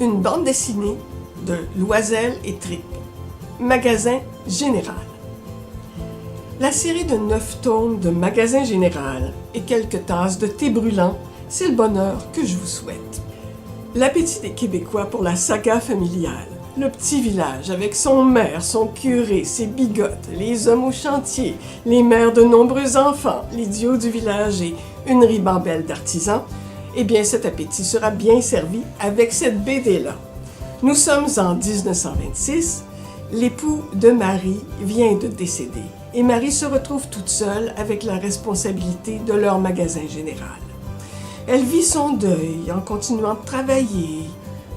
Une bande dessinée de Loisel et Tripp, Magasin Général. La série de 9 tomes de Magasin Général et quelques tasses de thé brûlant, c'est le bonheur que je vous souhaite. L'appétit des Québécois pour la saga familiale, le petit village avec son maire, son curé, ses bigotes, les hommes au chantier, les mères de nombreux enfants, l'idiot du village et une ribambelle d'artisans, eh bien cet appétit sera bien servi avec cette BD-là. Nous sommes en 1926, l'époux de Marie vient de décéder et Marie se retrouve toute seule avec la responsabilité de leur magasin général. Elle vit son deuil en continuant de travailler,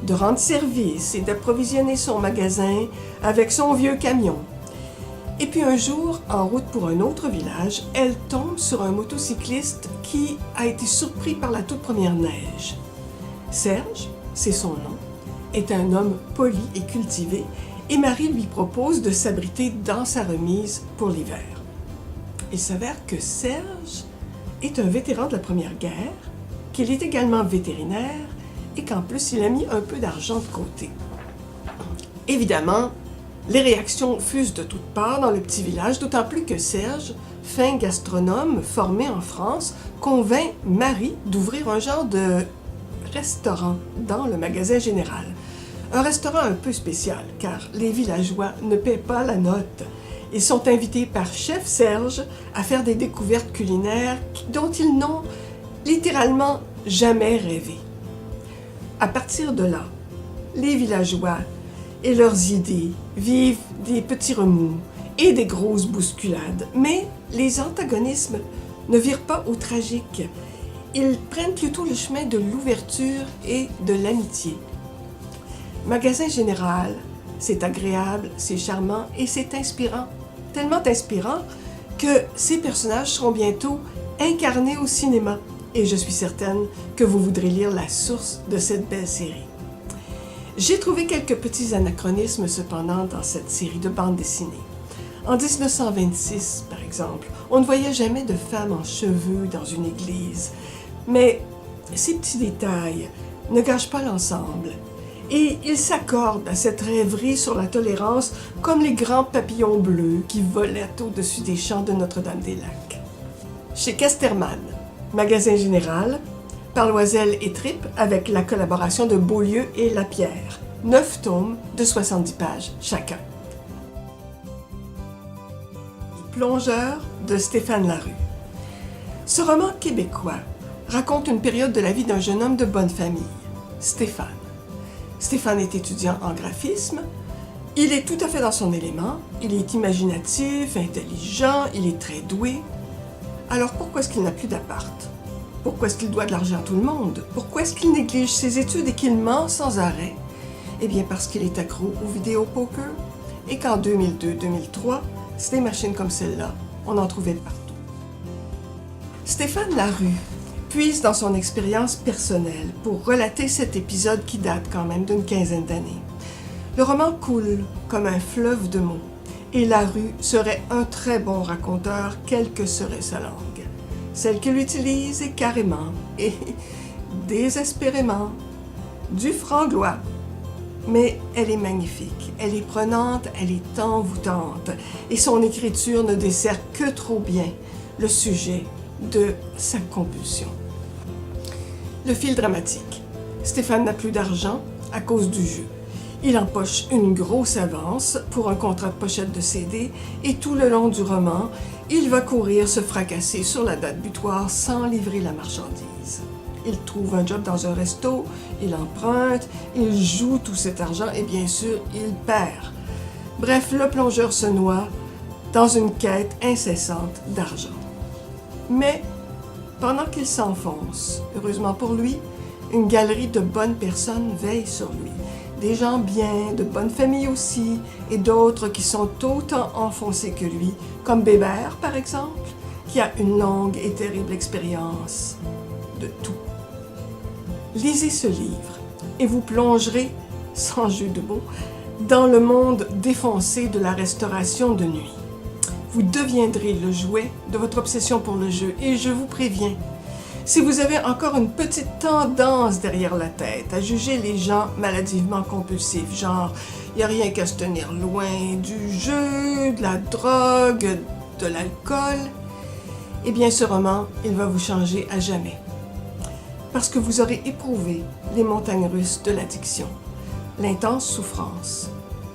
de rendre service et d'approvisionner son magasin avec son vieux camion. Et puis un jour, en route pour un autre village, elle tombe sur un motocycliste qui a été surpris par la toute première neige. Serge, c'est son nom, est un homme poli et cultivé, et Marie lui propose de s'abriter dans sa remise pour l'hiver. Il s'avère que Serge est un vétéran de la Première Guerre, qu'il est également vétérinaire et qu'en plus il a mis un peu d'argent de côté. Évidemment, les réactions fusent de toutes parts dans le petit village, d'autant plus que Serge, fin gastronome formé en France, convainc Marie d'ouvrir un genre de restaurant dans le magasin général. Un restaurant un peu spécial, car les villageois ne paient pas la note. Ils sont invités par Chef Serge à faire des découvertes culinaires dont ils n'ont littéralement jamais rêvé. À partir de là, les villageois et leurs idées vivent des petits remous et des grosses bousculades, mais les antagonismes ne virent pas au tragique. Ils prennent plutôt le chemin de l'ouverture et de l'amitié. Magasin Général, c'est agréable, c'est charmant et c'est inspirant. Tellement inspirant que ces personnages seront bientôt incarnés au cinéma. Et je suis certaine que vous voudrez lire la source de cette belle série. J'ai trouvé quelques petits anachronismes cependant dans cette série de bandes dessinées. En 1926, par exemple, on ne voyait jamais de femmes en cheveux dans une église. Mais ces petits détails ne gâchent pas l'ensemble. Et ils s'accordent à cette rêverie sur la tolérance comme les grands papillons bleus qui volaient au-dessus des champs de Notre-Dame-des-Lacs. Chez Casterman, Magasin Général, par Loisel et Tripp avec la collaboration de Beaulieu et Lapierre. 9 tomes de 70 pages chacun. Plongeur de Stéphane Larue. Ce roman québécois raconte une période de la vie d'un jeune homme de bonne famille, Stéphane. Stéphane est étudiant en graphisme, il est tout à fait dans son élément, il est imaginatif, intelligent, il est très doué. Alors pourquoi est-ce qu'il n'a plus d'appart? Pourquoi est-ce qu'il doit de l'argent à tout le monde? Pourquoi est-ce qu'il néglige ses études et qu'il ment sans arrêt? Eh bien parce qu'il est accro au vidéopoker et qu'en 2002-2003, c'est des machines comme celle-là, on en trouvait partout. Stéphane Larue puise dans son expérience personnelle pour relater cet épisode qui date quand même d'une quinzaine d'années. Le roman coule comme un fleuve de mots. Et Larue serait un très bon raconteur, quelle que serait sa langue. Celle qu'il utilise est carrément et désespérément du franglais. Mais elle est magnifique, elle est prenante, elle est envoûtante, et son écriture ne dessert que trop bien le sujet de sa compulsion. Le fil dramatique. Stéphane n'a plus d'argent à cause du jeu. Il empoche une grosse avance pour un contrat de pochette de CD et tout le long du roman, il va courir se fracasser sur la date butoir sans livrer la marchandise. Il trouve un job dans un resto, il emprunte, il joue tout cet argent et bien sûr, il perd. Bref, le plongeur se noie dans une quête incessante d'argent. Mais pendant qu'il s'enfonce, heureusement pour lui, une galerie de bonnes personnes veille sur lui. Des gens bien, de bonne famille aussi, et d'autres qui sont autant enfoncés que lui, comme Bébert, par exemple, qui a une longue et terrible expérience de tout. Lisez ce livre et vous plongerez, sans jeu de mots, dans le monde défoncé de la restauration de nuit. Vous deviendrez le jouet de votre obsession pour le jeu, et je vous préviens, Si vous avez encore une petite tendance derrière la tête à juger les gens maladivement compulsifs, genre il n'y a rien qu'à se tenir loin du jeu, de la drogue, de l'alcool, eh bien ce roman, il va vous changer à jamais. Parce que vous aurez éprouvé les montagnes russes de l'addiction, l'intense souffrance,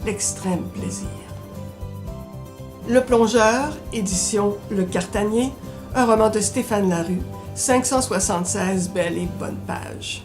l'extrême plaisir. Le Plongeur, édition Le Cartanier, un roman de Stéphane Larue, 576 belles et bonnes pages.